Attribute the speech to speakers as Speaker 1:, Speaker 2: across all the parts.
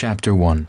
Speaker 1: Chapter 1.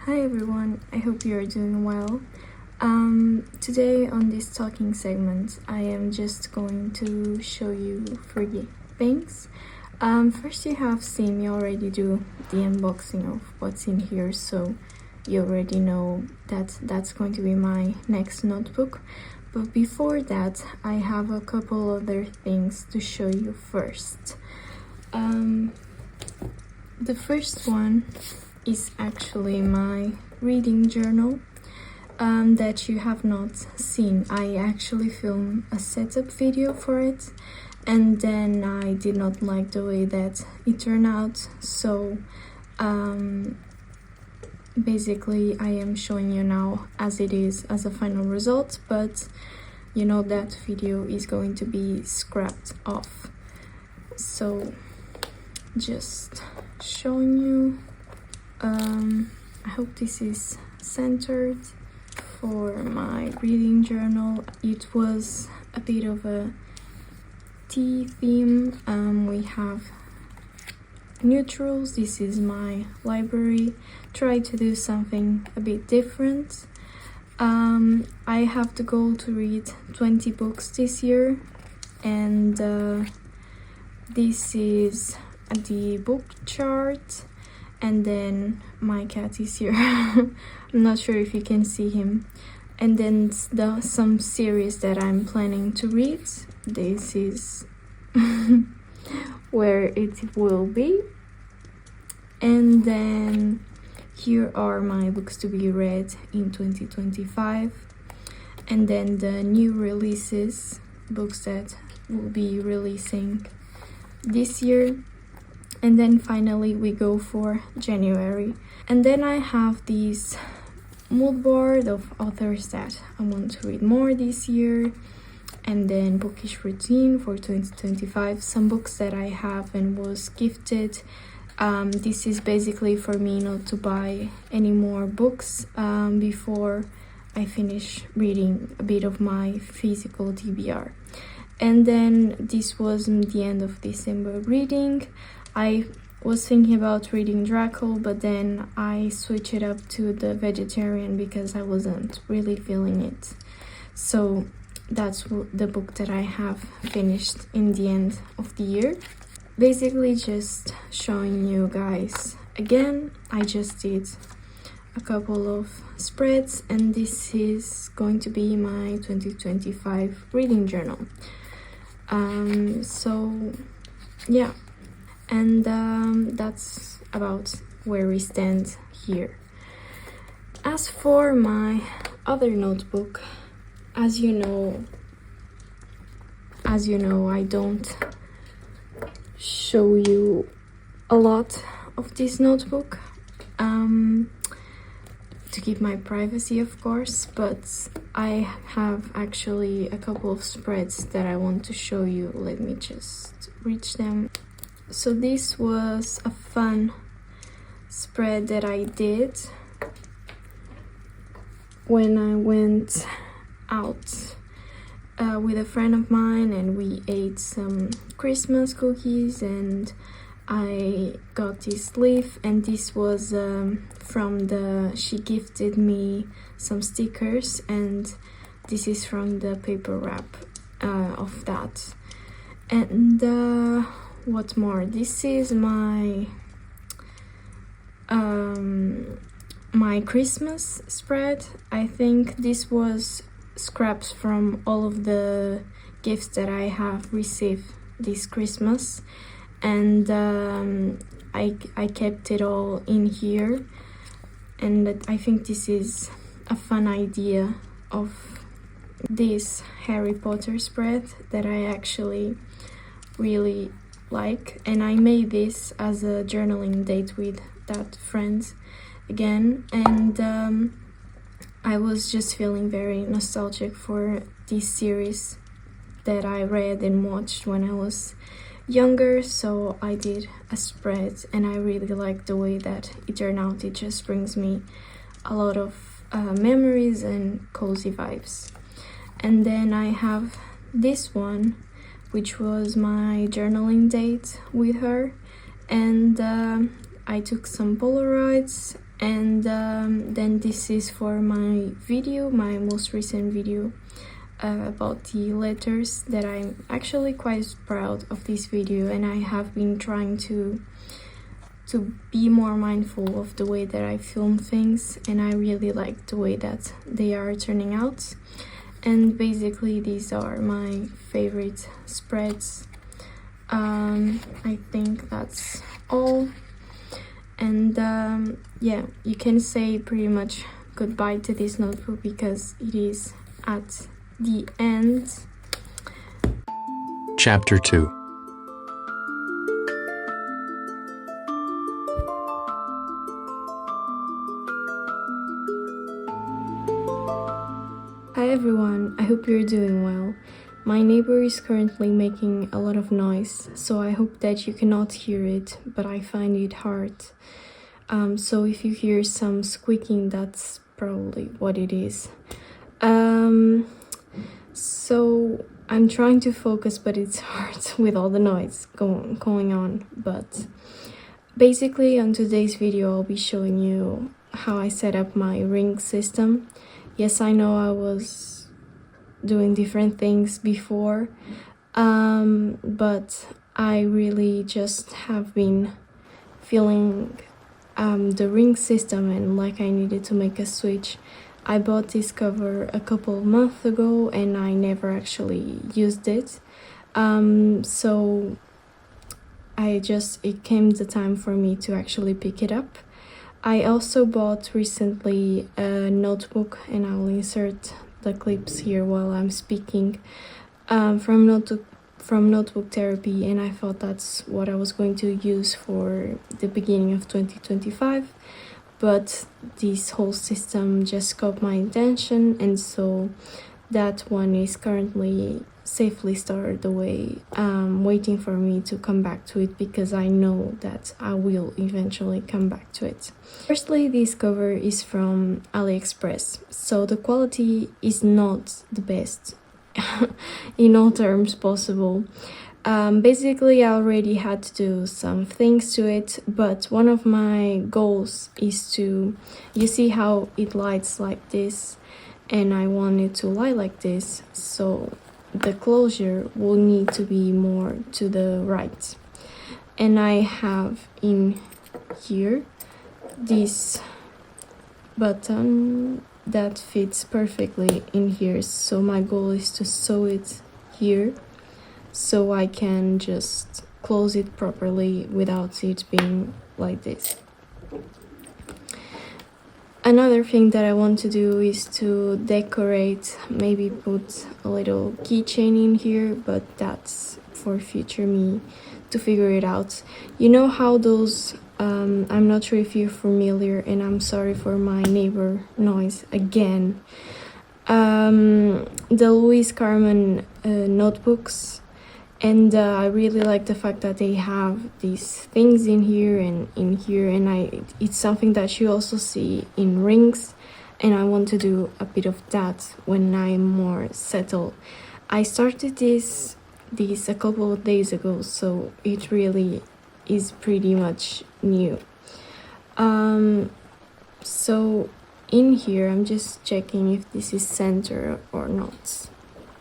Speaker 2: Hi everyone, I hope you are doing well. Today on this talking segment, I am just going to show you 3 things. First, you have seen me already do the unboxing of what's in here, so you already know that that's going to be my next notebook. But before that, I have a couple other things to show you first. The first one is actually my reading journal that you have not seen. I actually filmed a setup video for it, and then I did not like the way that it turned out, so basically I am showing you now as it is, as a final result, but you know that video is going to be scrapped off. So just showing you. I hope this is centered. For my reading journal, it was a bit of a tea theme. We have neutrals. This is my library. Try to do something a bit different. I have the goal to read 20 books this year, and this is the book chart. And then my cat is here. I'm not sure if you can see him. And then some series that I'm planning to read. This is where it will be. And then here are my books to be read in 2025. And then the new releases, books that will be releasing this year. And then finally we go for January. And then I have this mood board of authors that I want to read more this year. And then bookish routine for 2025. Some books that I have and was gifted. This is basically for me not to buy any more books before I finish reading a bit of my physical TBR. And then this was the end of December reading. I was thinking about reading Draco, but then I switched it up to the vegetarian because I wasn't really feeling it. So that's the book that I have finished in the end of the year. Basically just showing you guys again. I just did a couple of spreads, and this is going to be my 2025 reading journal. So yeah, and that's about where we stand here. As for my other notebook, as you know, I don't show you a lot of this notebook, to keep my privacy, of course, but I have actually a couple of spreads that I want to show you. Let me just reach them. So this was a fun spread that I did when I went out with a friend of mine, and we ate some Christmas cookies, and I got this leaf, and this was she gifted me some stickers, and this is from the paper wrap of that. And what more, this is my my Christmas spread. I think this was scraps from all of the gifts that I have received this Christmas, and I kept it all in here, and I think this is a fun idea of this Harry Potter spread that I actually really like, and I made this as a journaling date with that friend again, and I was just feeling very nostalgic for this series that I read and watched when I was younger, so I did a spread, and I really like the way that it turned out. It just brings me a lot of memories and cozy vibes. And then I have this one, which was my journaling date with her, and I took some Polaroids, and then this is for my video, my most recent video about the letters, that I'm actually quite proud of this video, and I have been trying to be more mindful of the way that I film things, and I really like the way that they are turning out. And basically these are my favorite spreads. I think that's all. And yeah, you can say pretty much goodbye to this notebook because it is at the end.
Speaker 1: Chapter 2.
Speaker 2: Hi everyone, I hope you're doing well. My neighbor is currently making a lot of noise, so I hope that you cannot hear it, but I find it hard. So if you hear some squeaking, that's probably what it is. So I'm trying to focus, but it's hard with all the noise going on. But basically on today's video, I'll be showing you how I set up my ring system. Yes, I know I was doing different things before, but I really just have been feeling the ring system, and like I needed to make a switch. I bought this cover a couple of months ago and I never actually used it, so it came the time for me to actually pick it up. I also bought recently a notebook, and I'll insert the clips here while I'm speaking, from Notebook Therapy, and I thought that's what I was going to use for the beginning of 2025, but this whole system just caught my attention, and so that one is currently safely stored away, waiting for me to come back to it, because I know that I will eventually come back to it. Firstly, this cover is from AliExpress, so the quality is not the best in all terms possible. Basically, I already had to do some things to it, but one of my goals is to, you see how it lights like this, and I want it to light like this, so the closure will need to be more to the right. And I have in here this button that fits perfectly in here, so my goal is to sew it here so I can just close it properly without it being like this. Another thing that I want to do is to decorate, maybe put a little keychain in here, but that's for future me to figure it out. You know how those, I'm not sure if you're familiar, and I'm sorry for my neighbor noise again. The Louis Carmen notebooks, and I really like the fact that they have these things in here and in here, and it's something that you also see in rings, and I want to do a bit of that when I'm more settled. I started this a couple of days ago, so it really is pretty much new. So in here I'm just checking if this is center or not.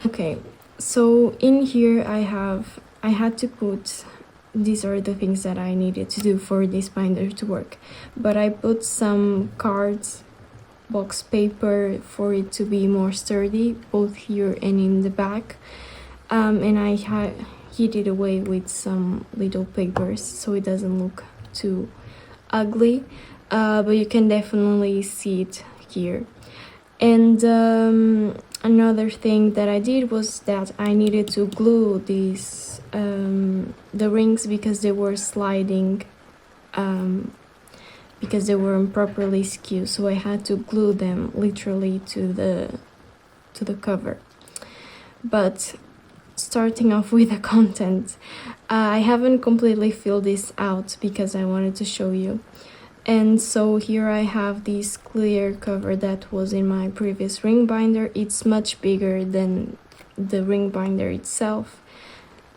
Speaker 2: Okay, so in here I had to put, these are the things that I needed to do for this binder to work, but I put some cards, box paper for it to be more sturdy, both here and in the back, and I hid it away with some little papers so it doesn't look too ugly, but you can definitely see it here. And another thing that I did was that I needed to glue these the rings because they were sliding, because they weren't properly skewed, so I had to glue them literally to the cover. But starting off with the content, I haven't completely filled this out because I wanted to show you. And so here I have this clear cover that was in my previous ring binder. It's much bigger than the ring binder itself.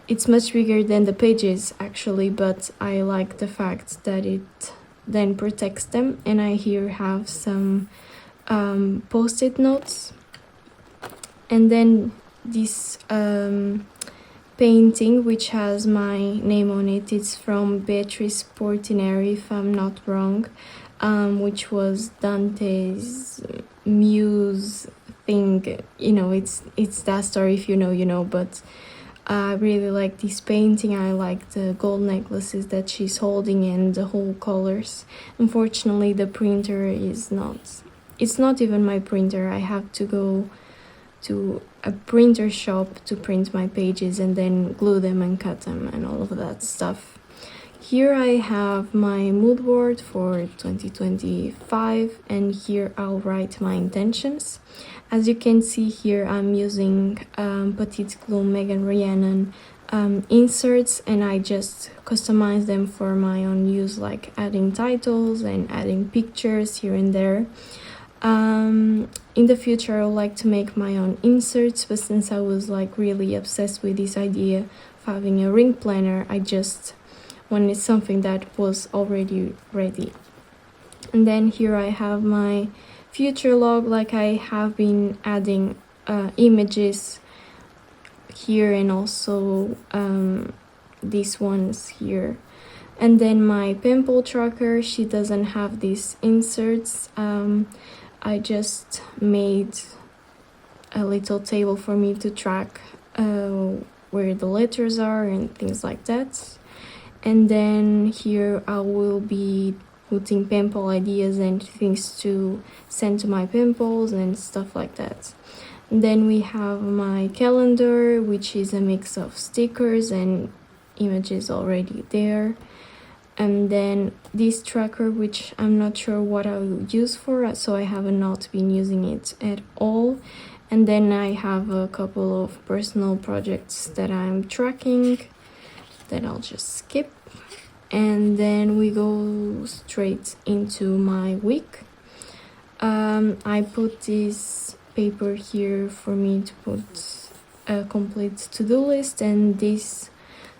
Speaker 2: It's much bigger than the pages actually, but I like the fact that it then protects them. And I here have some post-it notes. And then this painting, which has my name on it. It's from Beatrice Portinari, if I'm not wrong, which was Dante's muse thing. You know, it's that story. If you know, you know. But I really like this painting. I like the gold necklaces that she's holding and the whole colors. Unfortunately, the printer is not. It's not even my printer. I have to go to a printer shop to print my pages and then glue them and cut them and all of that stuff. Here I have my mood board for 2025, and here I'll write my intentions. As you can see here, I'm using Petite Glue Megan Rhiannon inserts, and I just customize them for my own use, like adding titles and adding pictures here and there. In the future I would like to make my own inserts, but since I was like really obsessed with this idea of having a ring planner, I just wanted something that was already ready. And then here I have my future log, like I have been adding images here and also these ones here. And then my pimple tracker, she doesn't have these inserts. I just made a little table for me to track where the letters are and things like that. And then here I will be putting pimple ideas and things to send to my pimples and stuff like that. And then we have my calendar, which is a mix of stickers and images already there. And then this tracker, which I'm not sure what I'll use for, so I have not been using it at all. And then I have a couple of personal projects that I'm tracking that I'll just skip. And then we go straight into my week. I put this paper here for me to put a complete to-do list, and this,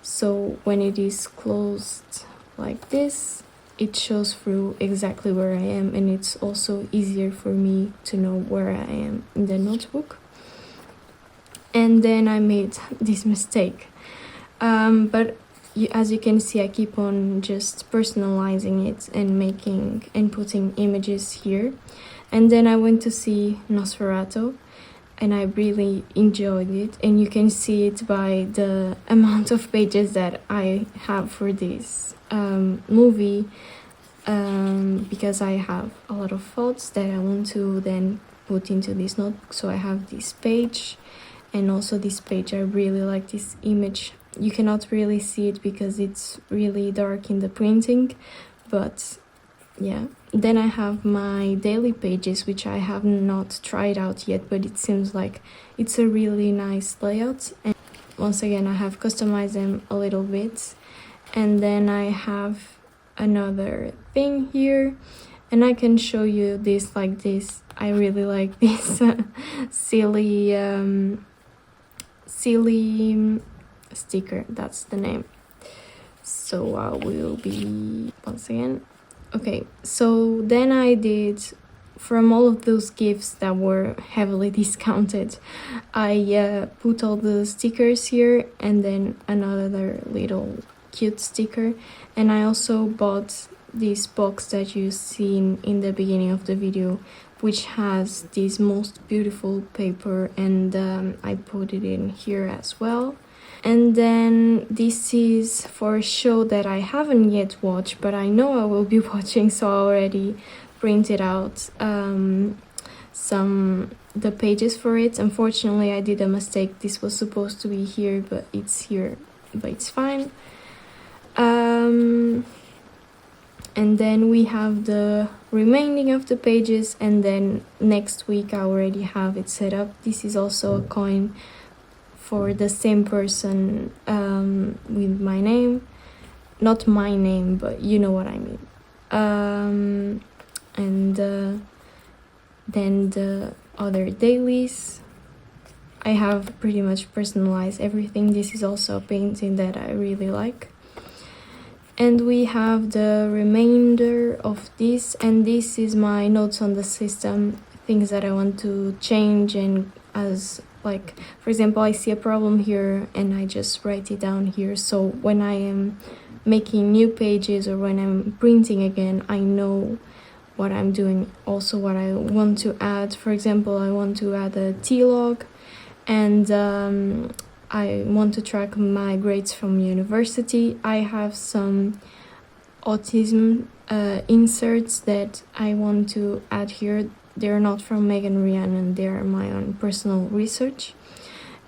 Speaker 2: so when it is closed like this, it shows through exactly where I am, and it's also easier for me to know where I am in the notebook. And then I made this mistake, but as you can see, I keep on just personalizing it and making and putting images here. And then I went to see Nosferatu, and I really enjoyed it, and you can see it by the amount of pages that I have for this movie, because I have a lot of thoughts that I want to then put into this notebook. So I have this page, and also this page. I really like this image. You cannot really see it because it's really dark in the printing, but yeah. Then I have my daily pages, which I have not tried out yet, but it seems like it's a really nice layout. And once again, I have customized them a little bit. And then I have another thing here, and I can show you this like this. I really like this silly sticker, that's the name. So I will be once again. Okay, so then I did, from all of those gifts that were heavily discounted, I put all the stickers here, and then another little cute sticker. And I also bought this box that you see in the beginning of the video, which has this most beautiful paper, and I put it in here as well. And then this is for a show that I haven't yet watched, but I know I will be watching, so I already printed out the pages for it. Unfortunately, I did a mistake. This was supposed to be here, but it's here, but it's fine. And then we have the remaining of the pages, and then next week I already have it set up. This is also a coin for the same person, with my name, not my name, but you know what I mean. And then the other dailies, I have pretty much personalized everything. This is also a painting that I really like. And we have the remainder of this, and this is my notes on the system, things that I want to change, and as like, for example, I see a problem here and I just write it down here, so when I am making new pages or when I'm printing again, I know what I'm doing, also what I want to add. For example, I want to add a T-log, and I want to track my grades from university. I have some autism inserts that I want to add here. They're not from Megan Rhiannon, they're my own personal research.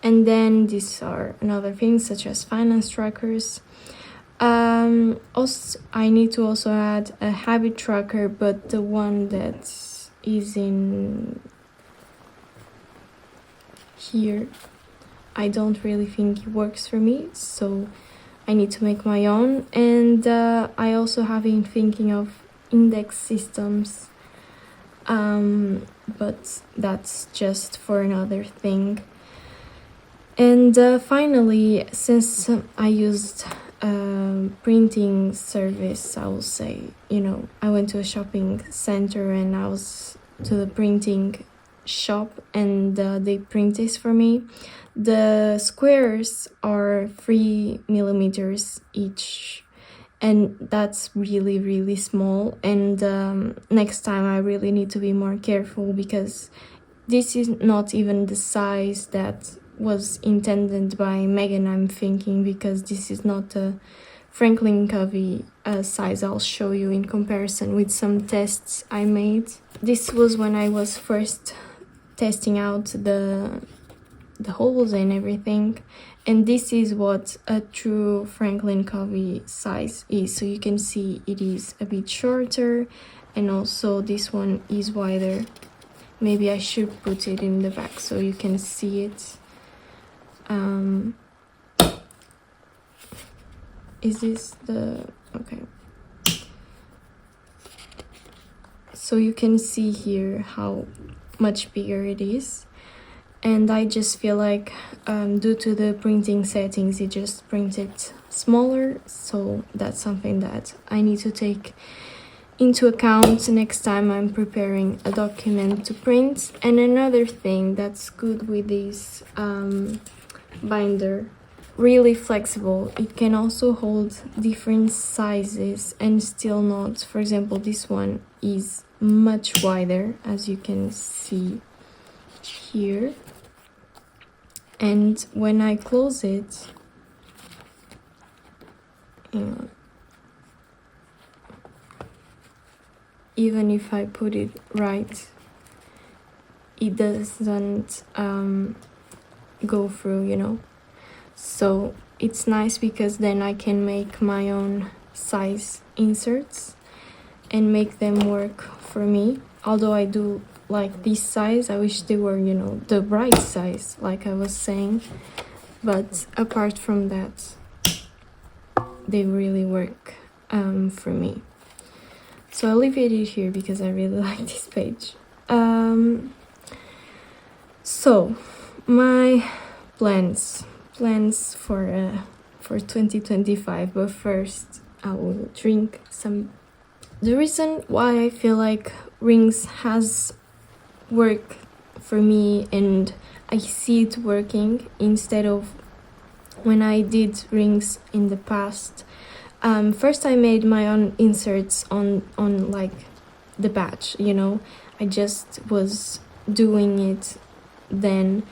Speaker 2: And then these are another things such as finance trackers. Also, I need to also add a habit tracker, but the one that is in here, I don't really think it works for me, so I need to make my own. And I also have been thinking of index systems, but that's just for another thing. And finally, since I used printing service, I will say, you know, I went to a shopping center and I was to the printing shop, and they print this for me. The squares are 3 millimeters each, and that's really, really small. And next time I really need to be more careful, because this is not even the size that was intended by Megan, I'm thinking, because this is not a Franklin Covey size. I'll show you in comparison with some tests I made. This was when I was first testing out the holes and everything, and this is what a true Franklin Covey size is. So you can see it is a bit shorter, and also this one is wider. Maybe I should put it in the back so you can see it. Is this the... okay. So you can see here how much bigger it is. And I just feel like due to the printing settings, it just printed smaller. So that's something that I need to take into account next time I'm preparing a document to print. And another thing that's good with this binder, really flexible. It can also hold different sizes and still not. For example, this one is much wider, as you can see here. And when I close it, even if I put it right, it doesn't go through. So it's nice because then I can make my own size inserts and make them work for me. Although I do like this size, I wish they were, the right size, like I was saying. But apart from that, they really work for me. So I'll leave it here because I really like this page. So my plans for 2025, but first I will drink some. The reason why I feel like rings has worked for me and I see it working instead of when I did rings in the past. First I made my own inserts on like the batch, I just was doing it then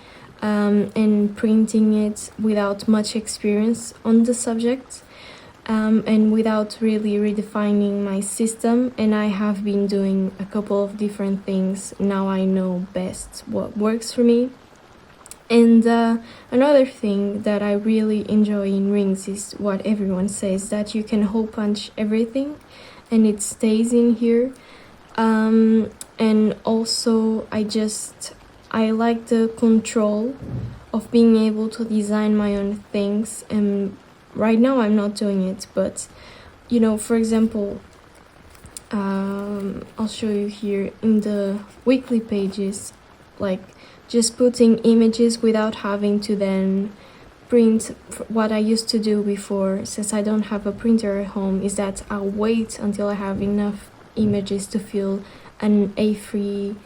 Speaker 2: and printing it without much experience on the subject and without really redefining my system. And I have been doing a couple of different things. Now I know best what works for me. And another thing that I really enjoy in rings is what everyone says, that you can hole punch everything and it stays in here. And also I like the control of being able to design my own things. And right now I'm not doing it, but for example, I'll show you here in the weekly pages, like just putting images without having to then print. What I used to do before, since I don't have a printer at home, is that I'll wait until I have enough images to fill an A3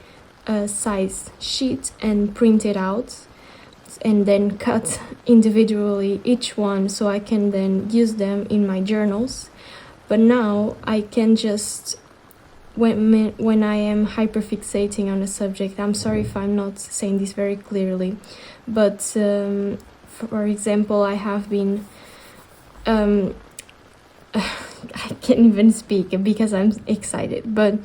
Speaker 2: size sheet and print it out and then cut individually each one so I can then use them in my journals. But now I can just, when I am hyperfixating on a subject, I'm sorry if I'm not saying this very clearly, but for example, I have been I can't even speak because I'm excited, but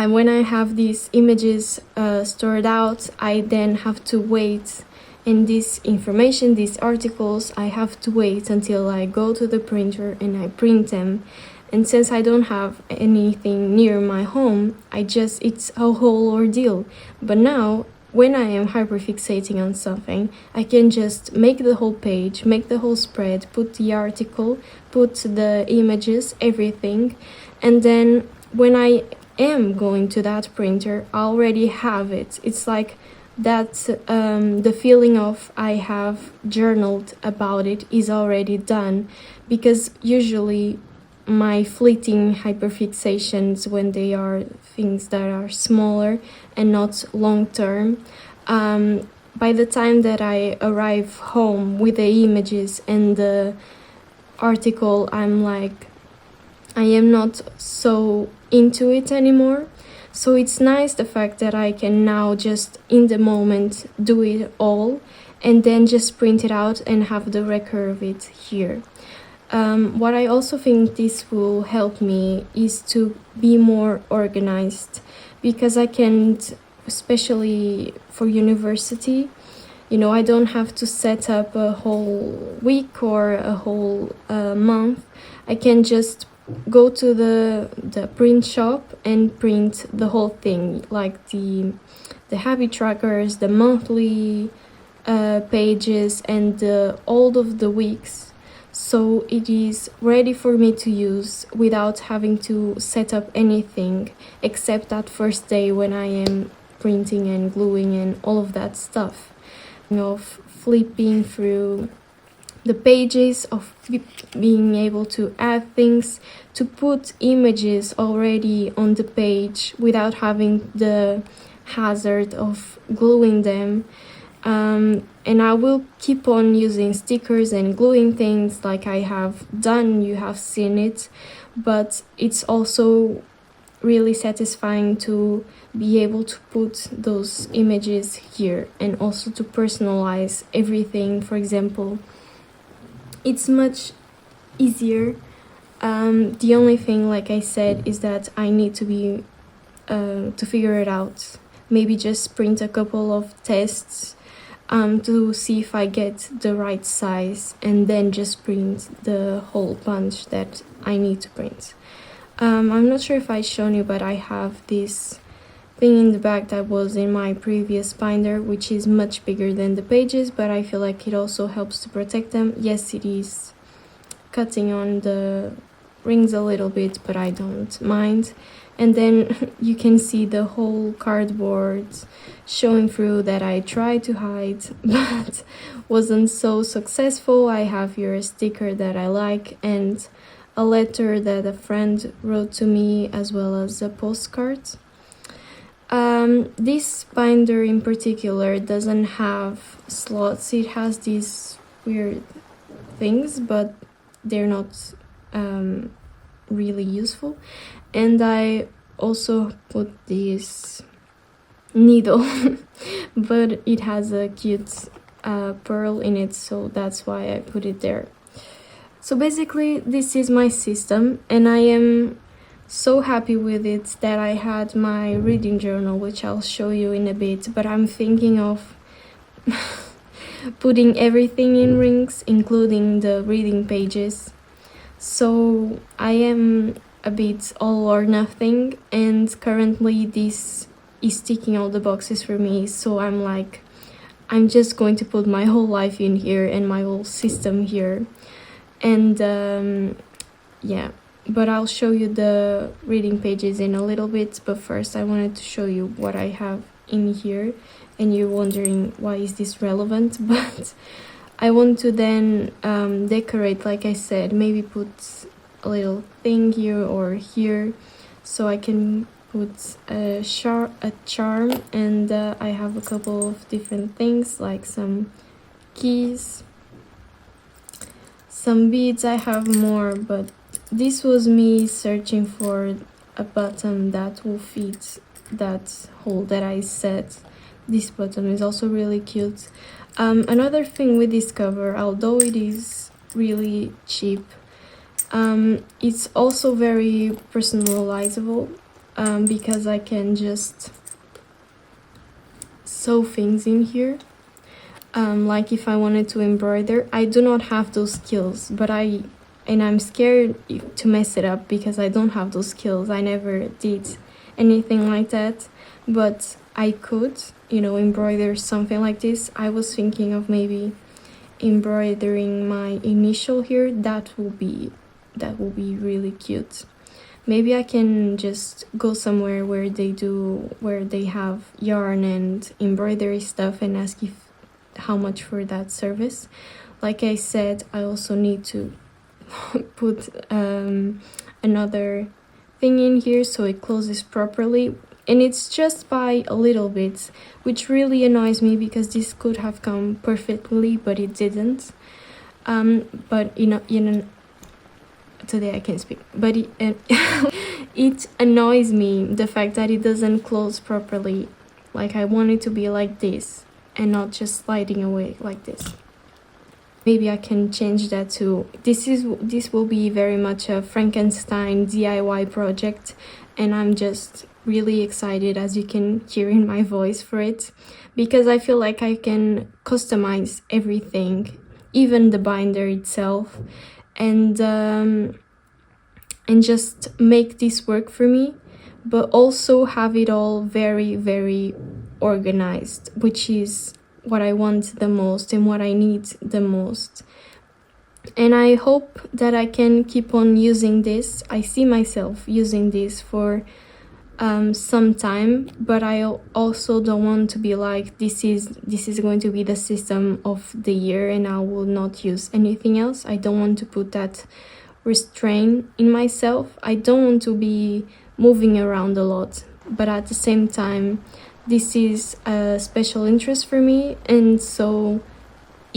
Speaker 2: when I have these images stored out, I then have to wait. And this information, these articles, I have to wait until I go to the printer and I print them. And since I don't have anything near my home, it's a whole ordeal. But now, when I am hyperfixating on something, I can just make the whole page, make the whole spread, put the article, put the images, everything. And then when I am going to that printer, I already have it. It's like that the feeling of I have journaled about it is already done, because usually my fleeting hyperfixations, when they are things that are smaller and not long term, by the time that I arrive home with the images and the article, I'm like, I am not so into it anymore. So it's nice the fact that I can now just in the moment do it all and then just print it out and have the record of it here. What I also think this will help me is to be more organized, because I can, especially for university, I don't have to set up a whole week or a whole month. I can just go to the print shop and print the whole thing, like the habit trackers, the monthly pages, and all of the weeks. So it is ready for me to use without having to set up anything except that first day when I am printing and gluing and all of that stuff. Of flipping through the pages, of being able to add things, to put images already on the page without having the hazard of gluing them. And I will keep on using stickers and gluing things like I have done. You have seen it, but it's also really satisfying to be able to put those images here and also to personalize everything. For example, it's much easier. The only thing, like I said, is that I need to figure it out. Maybe just print a couple of tests to see if I get the right size, and then just print the whole bunch that I need to print. I'm not sure if I've shown you, but I have this thing in the back that was in my previous binder, which is much bigger than the pages, but I feel like it also helps to protect them. Yes, it is cutting on the rings a little bit, but I don't mind. And then you can see the whole cardboard showing through that I tried to hide, but wasn't so successful. I have here a sticker that I like and a letter that a friend wrote to me, as well as a postcard. This binder in particular doesn't have slots. It has these weird things, but they're not really useful. And I also put this needle but it has a cute pearl in it, so that's why I put it there. So basically this is my system, and I am so happy with it that I had my reading journal, which I'll show you in a bit, but I'm thinking of putting everything in rings, including the reading pages. So I am a bit all or nothing, and currently this is ticking all the boxes for me, so I'm like, I'm just going to put my whole life in here and my whole system here. And yeah, but I'll show you the reading pages in a little bit, but first I wanted to show you what I have in here, and you're wondering why is this relevant, but I want to then decorate, like I said, maybe put a little thing here or here, so I can put a charm, and I have a couple of different things like some keys, some beads. I have more, but this was me searching for a button that will fit that hole that I set. This button is also really cute. Another thing with this cover, although it is really cheap, it's also very personalizable, because I can just sew things in here. Like if I wanted to embroider, I do not have those skills, but I'm scared to mess it up because I don't have those skills. I never did anything like that, but I could, embroider something like this. I was thinking of maybe embroidering my initial here. That will be really cute. Maybe I can just go somewhere where they have yarn and embroidery stuff and ask how much for that service. Like I said, I also need to put another thing in here so it closes properly, and it's just by a little bit, which really annoys me because this could have come perfectly, but it didn't. But today I can speak, but it annoys me, the fact that it doesn't close properly. Like, I want it to be like this and not just sliding away like this. Maybe I can change that too. This will be very much a Frankenstein DIY project, and I'm just really excited, as you can hear in my voice, for it, because I feel like I can customize everything, even the binder itself, and just make this work for me, but also have it all very, very organized, which is what I want the most and what I need the most. And I hope that I can keep on using this. I see myself using this for some time, but I also don't want to be like, this is going to be the system of the year and I will not use anything else. I don't want to put that restraint in myself. I don't want to be moving around a lot, but at the same time, this is a special interest for me, and so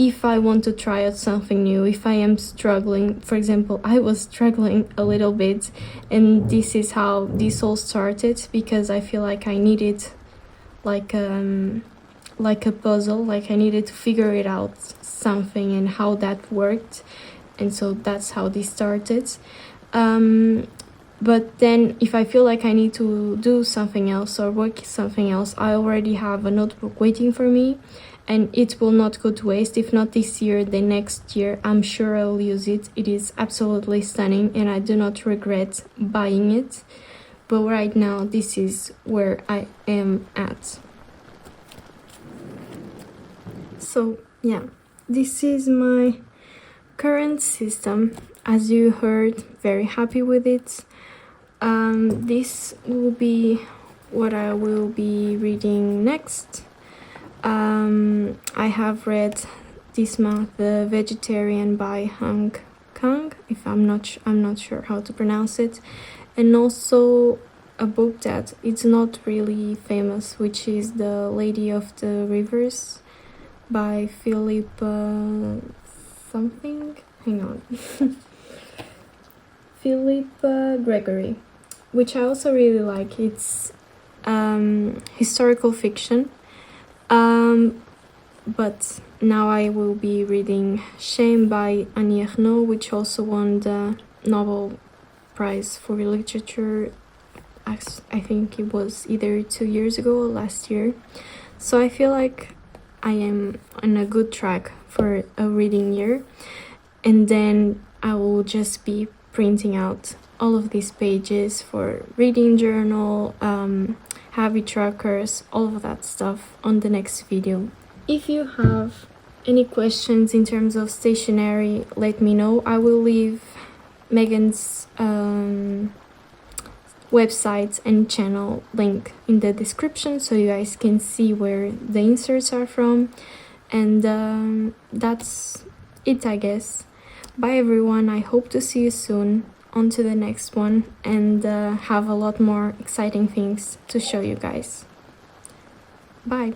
Speaker 2: if I want to try out something new, if I am struggling. For example, I was struggling a little bit, and this is how this all started, because I feel like I needed like a puzzle, like I needed to figure it out something and how that worked, and so that's how this started. But then if I feel like I need to do something else or work something else, I already have a notebook waiting for me, and it will not go to waste. If not this year, then next year I'm sure I'll use it. It is absolutely stunning and I do not regret buying it. But right now this is where I am at. So yeah, this is my current system. As you heard, very happy with it. This will be what I will be reading next. I have read this month The Vegetarian by Hong Kong, if I'm not sure how to pronounce it, and also a book that it's not really famous, which is The Lady of the Rivers by Philip something. Hang on. Philip Gregory, which I also really like. It's historical fiction. But now I will be reading Shame by Annie Ernaux, which also won the Nobel Prize for Literature. I think it was either 2 years ago or last year. So I feel like I am on a good track for a reading year. And then I will just be printing out all of these pages for reading journal, habit trackers, all of that stuff on the next video. If you have any questions in terms of stationery, let me know. I will leave Megan's website and channel link in the description so you guys can see where the inserts are from. And that's it, I guess. Bye everyone, I hope to see you soon. On to the next one, and have a lot more exciting things to show you guys. Bye.